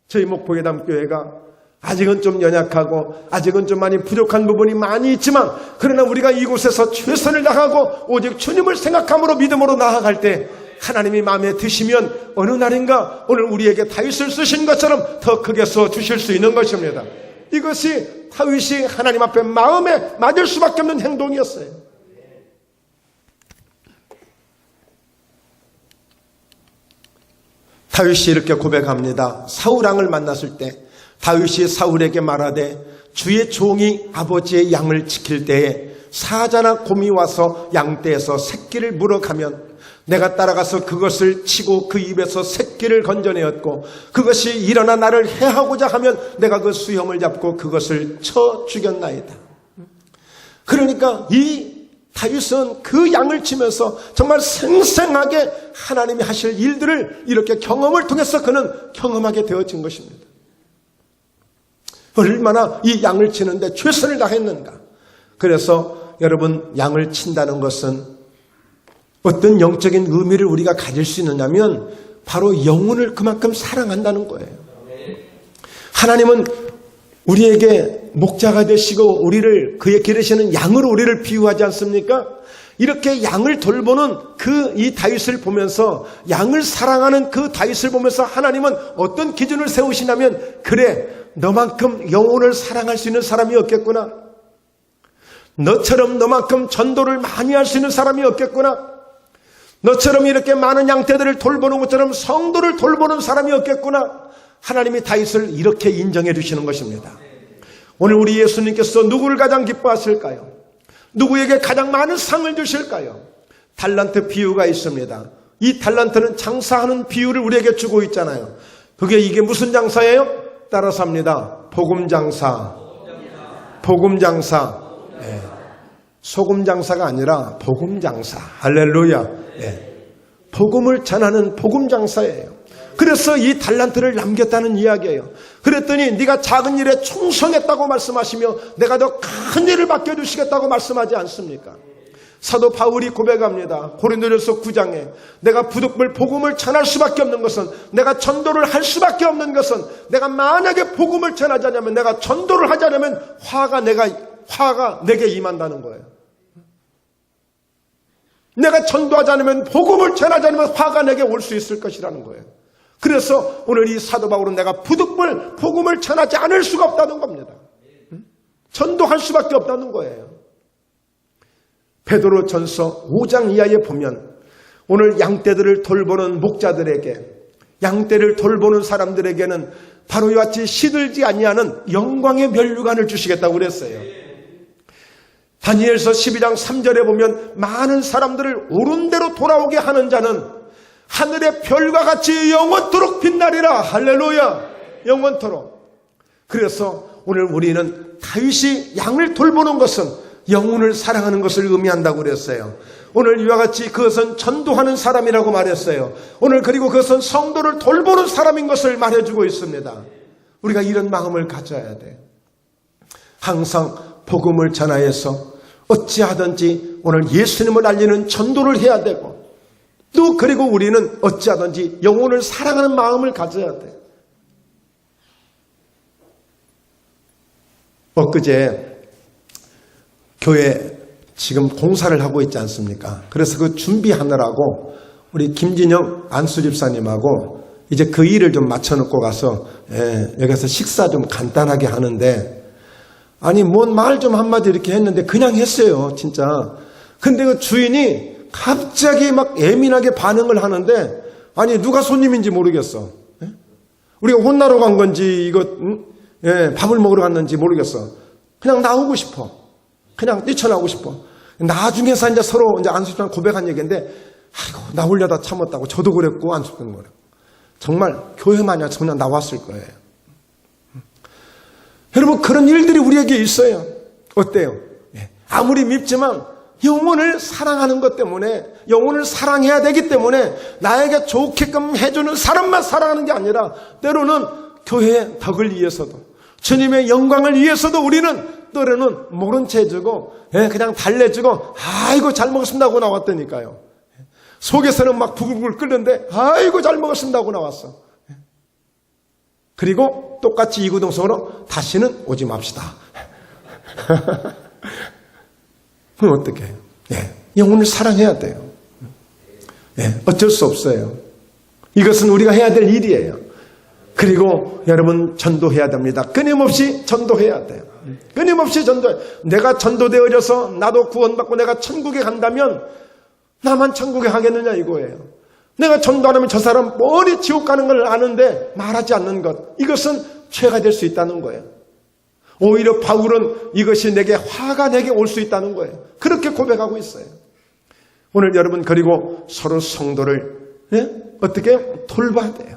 저희 목포예담교회가 아직은 좀 연약하고 아직은 좀 많이 부족한 부분이 많이 있지만, 그러나 우리가 이곳에서 최선을 다하고 오직 주님을 생각함으로 믿음으로 나아갈 때 하나님이 마음에 드시면 어느 날인가 오늘 우리에게 다윗을 쓰신 것처럼 더 크게 써 주실 수 있는 것입니다. 이것이 다윗이 하나님 앞에 마음에 맞을 수밖에 없는 행동이었어요. 다윗이 이렇게 고백합니다. 사울왕을 만났을 때 다윗이 사울에게 말하되 주의 종이 아버지의 양을 지킬 때에 사자나 곰이 와서 양떼에서 새끼를 물어가면 내가 따라가서 그것을 치고 그 입에서 새끼를 건져내었고, 그것이 일어나 나를 해하고자 하면 내가 그 수염을 잡고 그것을 쳐 죽였나이다. 그러니까 이 다윗은 그 양을 치면서 정말 생생하게 하나님이 하실 일들을 이렇게 경험을 통해서 그는 경험하게 되어진 것입니다. 얼마나 이 양을 치는데 최선을 다했는가. 그래서 여러분, 양을 친다는 것은 어떤 영적인 의미를 우리가 가질 수 있느냐면 바로 영혼을 그만큼 사랑한다는 거예요. 하나님은 우리에게 목자가 되시고 우리를 그의 기르시는 양으로 우리를 비유하지 않습니까? 이렇게 양을 돌보는 이 다윗을 보면서, 양을 사랑하는 그 다윗을 보면서 하나님은 어떤 기준을 세우시냐면, 그래, 너만큼 영혼을 사랑할 수 있는 사람이 없겠구나. 너처럼 너만큼 전도를 많이 할 수 있는 사람이 없겠구나. 너처럼 이렇게 많은 양떼들을 돌보는 것처럼 성도를 돌보는 사람이 없겠구나. 하나님이 다윗을 이렇게 인정해 주시는 것입니다. 오늘 우리 예수님께서 누구를 가장 기뻐하실까요? 누구에게 가장 많은 상을 주실까요? 달란트 비유가 있습니다. 이 달란트는 장사하는 비유를 우리에게 주고 있잖아요. 이게 무슨 장사예요? 따라서 합니다. 복음 장사. 복음 장사. 네. 소금 장사가 아니라 복음 장사. 할렐루야. 네. 복음을 전하는 복음 장사예요. 그래서 이 달란트를 남겼다는 이야기예요. 그랬더니 네가 작은 일에 충성했다고 말씀하시며 내가 더 큰 일을 맡겨주시겠다고 말씀하지 않습니까? 사도 바울이 고백합니다. 고린도전서 9장에 내가 부득불 복음을 전할 수밖에 없는 것은, 내가 전도를 할 수밖에 없는 것은, 내가 만약에 복음을 전하자면, 내가 전도를 하자면 화가 내게 임한다는 거예요. 내가 전도하지 않으면, 복음을 전하지 않으면 화가 내게 올 수 있을 것이라는 거예요. 그래서 오늘 이 사도 바울은 내가 부득불 복음을 전하지 않을 수가 없다는 겁니다. 전도할 수밖에 없다는 거예요. 베드로 전서 5장 이하에 보면 오늘 양떼들을 돌보는 목자들에게, 양떼를 돌보는 사람들에게는 바로 이와 같이 시들지 아니하는 영광의 면류관을 주시겠다고 그랬어요. 다니엘서 12장 3절에 보면 많은 사람들을 옳은 대로 돌아오게 하는 자는 하늘의 별과 같이 영원토록 빛나리라. 할렐루야. 영원토록. 그래서 오늘 우리는 다윗이 양을 돌보는 것은 영혼을 사랑하는 것을 의미한다고 그랬어요. 오늘 이와 같이 그것은 전도하는 사람이라고 말했어요. 오늘 그리고 그것은 성도를 돌보는 사람인 것을 말해주고 있습니다. 우리가 이런 마음을 가져야 돼. 항상 복음을 전하여서 어찌하든지 오늘 예수님을 알리는 전도를 해야 되고, 또 그리고 우리는 어찌하든지 영혼을 사랑하는 마음을 가져야 돼. 엊그제 교회 지금 공사를 하고 있지 않습니까? 그래서 그 준비하느라고 우리 김진영 안수 집사님하고 이제 그 일을 좀 맞춰놓고 가서 여기서 식사 좀 간단하게 하는데, 아니 뭔 말 좀 한마디 이렇게 했는데 그냥 했어요. 진짜 근데 그 주인이 갑자기 막 예민하게 반응을 하는데, 아니 누가 손님인지 모르겠어. 우리가 혼나러 간 건지 밥을 먹으러 갔는지 모르겠어. 그냥 나오고 싶어. 그냥 뛰쳐나오고 싶어. 나중에서 이제 서로 이제 안수장 고백한 얘기인데, 아이고 나오려다 참았다고. 저도 그랬고 안수장 그랬고. 정말 교회 마냥 그냥 나왔을 거예요. 여러분, 그런 일들이 우리에게 있어요. 어때요? 아무리 밉지만 영혼을 사랑하는 것 때문에, 영혼을 사랑해야 되기 때문에 나에게 좋게끔 해주는 사람만 사랑하는 게 아니라 때로는 교회의 덕을 위해서도, 주님의 영광을 위해서도 우리는 때로는 모른 채 해주고 그냥 달래주고 아이고 잘 먹었습니다 하고 나왔다니까요. 속에서는 막 부글부글 끓는데 아이고 잘 먹었습니다 하고 나왔어. 그리고 똑같이 이구동성으로 다시는 오지 맙시다. 그럼 어떻게 해요? 영혼을 사랑해야 돼요. 어쩔 수 없어요. 이것은 우리가 해야 될 일이에요. 그리고 여러분, 전도해야 됩니다. 끊임없이 전도해야 돼요. 끊임없이 전도해요. 내가 전도되어져서 나도 구원받고 내가 천국에 간다면 나만 천국에 가겠느냐 이거예요. 내가 전도 안 하면 저 사람 머리 지옥 가는 걸 아는데 말하지 않는 것, 이것은 죄가 될 수 있다는 거예요. 오히려 바울은 이것이 내게 화가 내게 올 수 있다는 거예요. 그렇게 고백하고 있어요. 오늘 여러분, 그리고 서로 성도를 어떻게 돌봐야 돼요.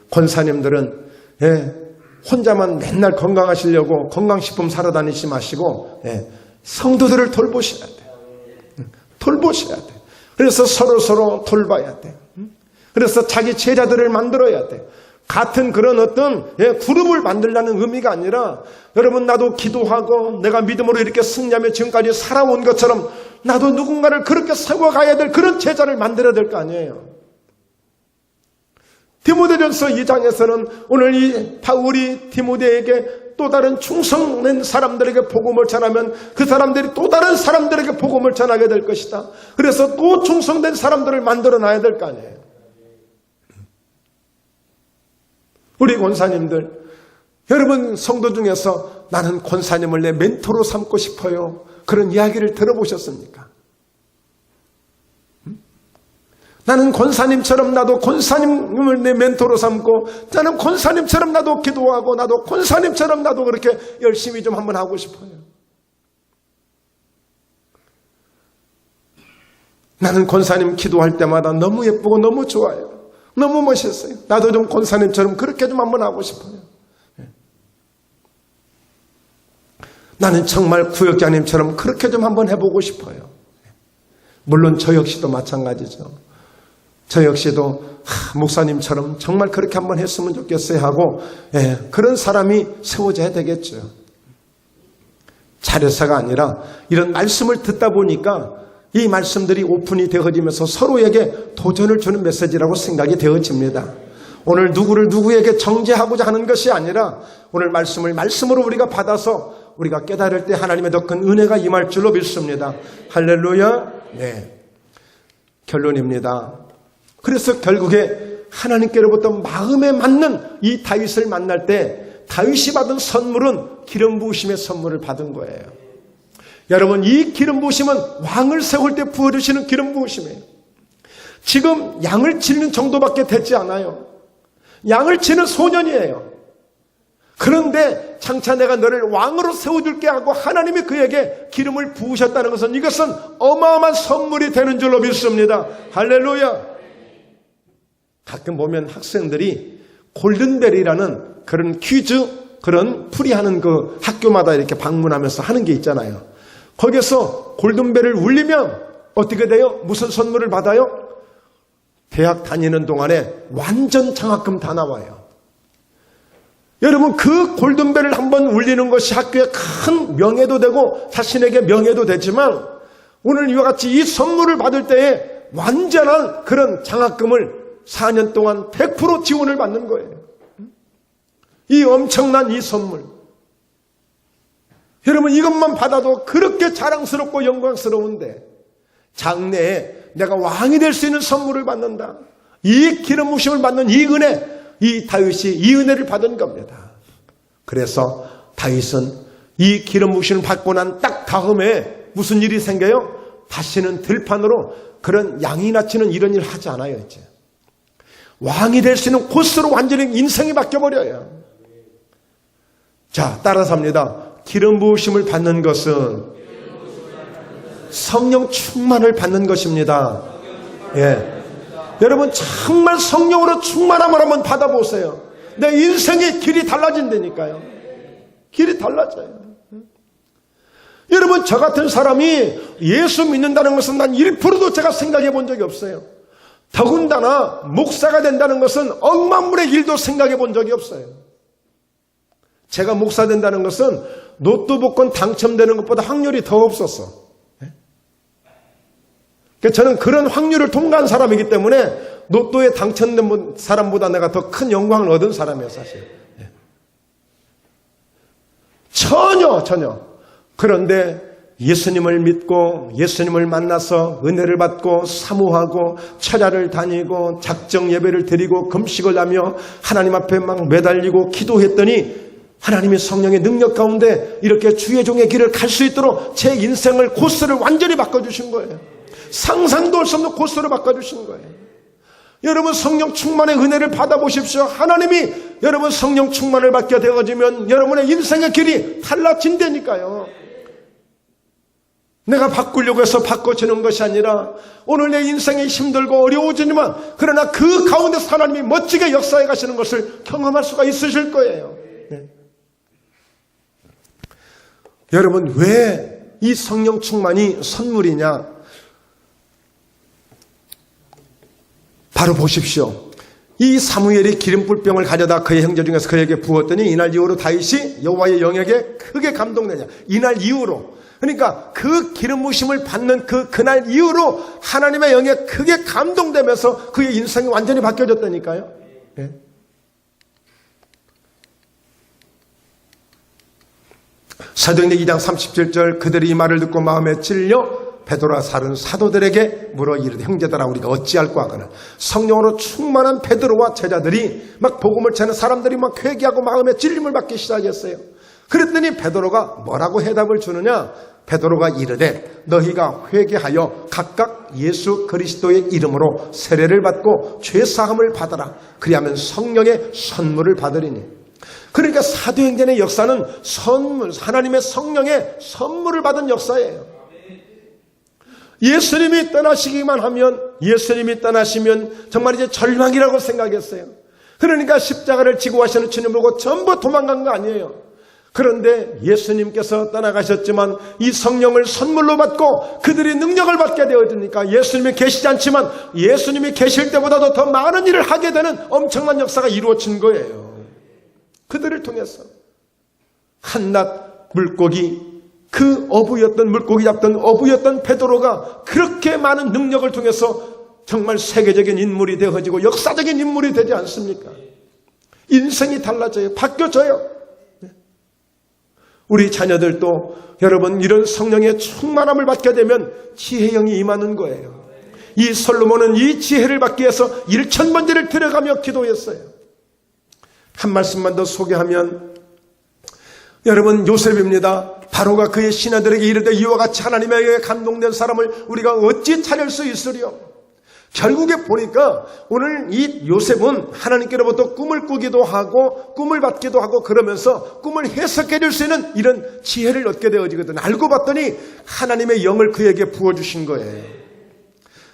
권사님들은 혼자만 맨날 건강하시려고 건강식품 사러 다니지 마시고 성도들을 돌보셔야 돼요. 돌보셔야 돼요. 그래서 서로 돌봐야 돼요. 그래서 자기 제자들을 만들어야 돼요. 같은 그런 어떤 그룹을 만들려는 의미가 아니라, 여러분, 나도 기도하고 내가 믿음으로 이렇게 승리하며 지금까지 살아온 것처럼 나도 누군가를 그렇게 세워가야 될 그런 제자를 만들어야 될 거 아니에요. 디모데전서 2장에서는 오늘 이 바울이 디모데에게 또 다른 충성된 사람들에게 복음을 전하면 그 사람들이 또 다른 사람들에게 복음을 전하게 될 것이다. 그래서 또 충성된 사람들을 만들어 놔야 될 거 아니에요. 우리 권사님들, 여러분 성도 중에서 나는 권사님을 내 멘토로 삼고 싶어요, 그런 이야기를 들어보셨습니까? 나는 권사님처럼 나도 권사님을 내 멘토로 삼고, 나는 권사님처럼 나도 기도하고, 나도 권사님처럼 나도 그렇게 열심히 좀 한번 하고 싶어요. 나는 권사님 기도할 때마다 너무 예쁘고 너무 좋아요. 너무 멋있어요. 나도 좀 권사님처럼 그렇게 좀 한번 하고 싶어요. 나는 정말 구역장님처럼 그렇게 좀 한번 해보고 싶어요. 물론 저 역시도 마찬가지죠. 저 역시도 목사님처럼 정말 그렇게 한번 했으면 좋겠어요 하고 그런 사람이 세워져야 되겠죠. 잘해서가 아니라 이런 말씀을 듣다 보니까 이 말씀들이 오픈이 되어지면서 서로에게 도전을 주는 메시지라고 생각이 되어집니다. 오늘 누구를 누구에게 정죄하고자 하는 것이 아니라 오늘 말씀을 말씀으로 우리가 받아서 우리가 깨달을 때 하나님의 더 큰 은혜가 임할 줄로 믿습니다. 할렐루야. 결론입니다. 그래서 결국에 하나님께로부터 마음에 맞는 이 다윗을 만날 때 다윗이 받은 선물은 기름 부으심의 선물을 받은 거예요. 여러분, 이 기름 부으심은 왕을 세울 때 부어주시는 기름 부으심이에요. 지금 양을 치는 정도밖에 되지 않아요. 양을 치는 소년이에요. 그런데 장차 내가 너를 왕으로 세워줄게 하고 하나님이 그에게 기름을 부으셨다는 것은 이것은 어마어마한 선물이 되는 줄로 믿습니다. 할렐루야. 가끔 보면 학생들이 골든벨이라는 그런 퀴즈, 그런 풀이하는 그 학교마다 이렇게 방문하면서 하는 게 있잖아요. 거기서 골든벨을 울리면 어떻게 돼요? 무슨 선물을 받아요? 대학 다니는 동안에 완전 장학금 다 나와요. 여러분, 그 골든벨을 한번 울리는 것이 학교에 큰 명예도 되고 자신에게 명예도 되지만 오늘 이와 같이 이 선물을 받을 때에 완전한 그런 장학금을 4년 동안 100% 지원을 받는 거예요. 이 엄청난 이 선물. 여러분, 이것만 받아도 그렇게 자랑스럽고 영광스러운데 장래에 내가 왕이 될 수 있는 선물을 받는다. 이 기름 부으심을 받는 이 은혜, 이 다윗이 이 은혜를 받은 겁니다. 그래서 다윗은 이 기름 부으심을 받고 난 딱 다음에 무슨 일이 생겨요? 다시는 들판으로 그런 양이 낳치는 이런 일 하지 않아요. 이제 왕이 될 수 있는 코스로 완전히 인생이 바뀌어버려요. 자, 따라서 합니다. 기름 부으심을 받는 것은 성령 충만을 받는 것입니다. 예. 여러분 정말 성령으로 충만함을 한번 받아보세요. 내 인생의 길이 달라진다니까요. 길이 달라져요. 여러분 저 같은 사람이 예수 믿는다는 것은 난 1%도 제가 생각해 본 적이 없어요. 더군다나 목사가 된다는 것은 억만물의 일도 생각해 본 적이 없어요. 제가 목사 된다는 것은 로또 복권 당첨되는 것보다 확률이 더 없었어. 그러니까 저는 그런 확률을 통과한 사람이기 때문에 로또에 당첨된 사람보다 내가 더 큰 영광을 얻은 사람이에요, 사실. 전혀. 그런데 예수님을 믿고 예수님을 만나서 은혜를 받고 사모하고 철야를 다니고 작정 예배를 드리고 금식을 하며 하나님 앞에 막 매달리고 기도했더니 하나님의 성령의 능력 가운데 이렇게 주의 종의 길을 갈 수 있도록 제 인생을 코스를 완전히 바꿔주신 거예요. 상상도 할 수 없는 코스로 바꿔주신 거예요. 여러분 성령 충만의 은혜를 받아보십시오. 하나님이 여러분 성령 충만을 받게 되어지면 여러분의 인생의 길이 달라진다니까요. 내가 바꾸려고 해서 바꿔주는 것이 아니라 오늘 내 인생이 힘들고 어려워지지만 그러나 그 가운데서 하나님이 멋지게 역사해 가시는 것을 경험할 수가 있으실 거예요. 네. 여러분 왜 이 성령 충만이 선물이냐? 바로 보십시오. 이 사무엘이 기름불병을 가져다 그의 형제 중에서 그에게 부었더니 이날 이후로 다윗이 여호와의 영에게 크게 감동되냐. 이날 이후로. 그러니까 그 기름 부으심을 받는 그날 이후로 하나님의 영에 크게 감동되면서 그의 인생이 완전히 바뀌어졌다니까요. 네. 사도행전 2장 37절 그들이 이 말을 듣고 마음에 찔려 베드로와 다른 사도들에게 물어 이르되 형제들아 우리가 어찌할까 하거늘 성령으로 충만한 베드로와 제자들이 막 복음을 전하는 사람들이 막 회개하고 마음에 찔림을 받기 시작했어요. 그랬더니 베드로가 뭐라고 해답을 주느냐? 베드로가 이르되 너희가 회개하여 각각 예수 그리스도의 이름으로 세례를 받고 죄사함을 받아라. 그리하면 성령의 선물을 받으리니. 그러니까 사도행전의 역사는 선물, 하나님의 성령의 선물을 받은 역사예요. 예수님이 떠나시기만 하면, 예수님이 떠나시면 정말 이제 절망이라고 생각했어요. 그러니까 십자가를 지고 가시는 주님 보고 전부 도망간 거 아니에요. 그런데 예수님께서 떠나가셨지만 이 성령을 선물로 받고 그들이 능력을 받게 되어지니까 예수님이 계시지 않지만 예수님이 계실 때보다도 더 많은 일을 하게 되는 엄청난 역사가 이루어진 거예요. 그들을 통해서 한낱 물고기, 그 어부였던 물고기 잡던 어부였던 베드로가 그렇게 많은 능력을 통해서 정말 세계적인 인물이 되어지고 역사적인 인물이 되지 않습니까? 인생이 달라져요. 바뀌어져요. 우리 자녀들도 여러분 이런 성령의 충만함을 받게 되면 지혜형이 임하는 거예요. 이 솔로몬은 이 지혜를 받기 위해서 1000번째를 들어가며 기도했어요. 한 말씀만 더 소개하면 여러분 요셉입니다. 바로가 그의 신하들에게 이르되 이와 같이 하나님에 의해 감동된 사람을 우리가 어찌 차릴 수 있으리요? 결국에 보니까 오늘 이 요셉은 하나님께로부터 꿈을 꾸기도 하고 꿈을 받기도 하고 그러면서 꿈을 해석해 줄 수 있는 이런 지혜를 얻게 되어지거든. 알고 봤더니 하나님의 영을 그에게 부어주신 거예요.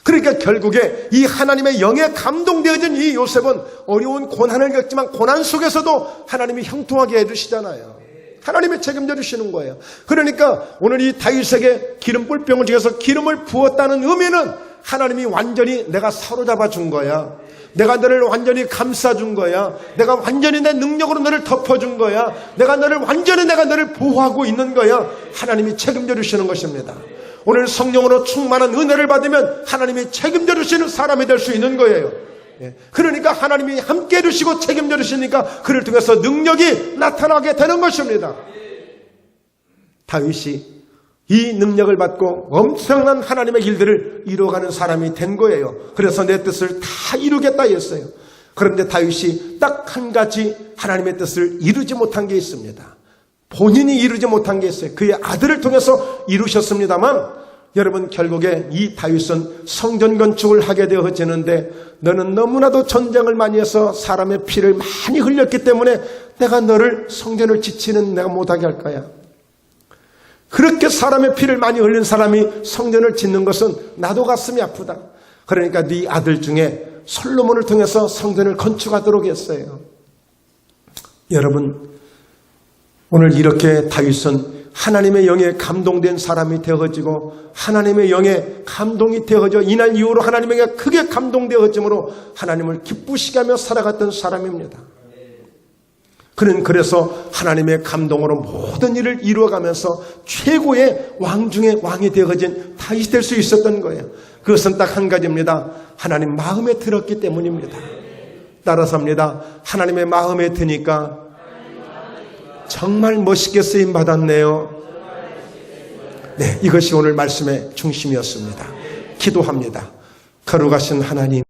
그러니까 결국에 이 하나님의 영에 감동되어진 이 요셉은 어려운 고난을 겪지만 고난 속에서도 하나님이 형통하게 해주시잖아요. 하나님이 책임져 주시는 거예요. 그러니까 오늘 이 다윗에게 기름 뿔병을 주셔서 기름을 부었다는 의미는 하나님이 완전히 내가 사로잡아 준 거야. 내가 너를 완전히 감싸준 거야. 내가 완전히 내 능력으로 너를 덮어준 거야. 내가 너를 보호하고 있는 거야. 하나님이 책임져 주시는 것입니다. 오늘 성령으로 충만한 은혜를 받으면 하나님이 책임져 주시는 사람이 될 수 있는 거예요. 그러니까 하나님이 함께 해주시고 책임져 주시니까 그를 통해서 능력이 나타나게 되는 것입니다. 다윗이 이 능력을 받고 엄청난 하나님의 일들을 이루어가는 사람이 된 거예요. 그래서 내 뜻을 다 이루겠다 했어요. 그런데 다윗이 딱 한 가지 하나님의 뜻을 이루지 못한 게 있습니다. 본인이 이루지 못한 게 있어요. 그의 아들을 통해서 이루셨습니다만 여러분 결국에 이 다윗은 성전 건축을 하게 되어지는데 너는 너무나도 전쟁을 많이 해서 사람의 피를 많이 흘렸기 때문에 내가 너를 성전을 지치는 내가 못하게 할 거야. 그렇게 사람의 피를 많이 흘린 사람이 성전을 짓는 것은 나도 가슴이 아프다. 그러니까 네 아들 중에 솔로몬을 통해서 성전을 건축하도록 했어요. 여러분 오늘 이렇게 다윗은 하나님의 영에 감동된 사람이 되어지고 하나님의 영에 감동이 되어져 이날 이후로 하나님의 영에 크게 감동되어짐으로 하나님을 기쁘시게 하며 살아갔던 사람입니다. 그는 그래서 하나님의 감동으로 모든 일을 이루어가면서 최고의 왕 중의 왕이 되어진 다윗이 될 수 있었던 거예요. 그것은 딱 한 가지입니다. 하나님 마음에 들었기 때문입니다. 따라서입니다. 하나님의 마음에 드니까 정말 멋있게 쓰임 받았네요. 네, 이것이 오늘 말씀의 중심이었습니다. 기도합니다. 거룩하신 하나님,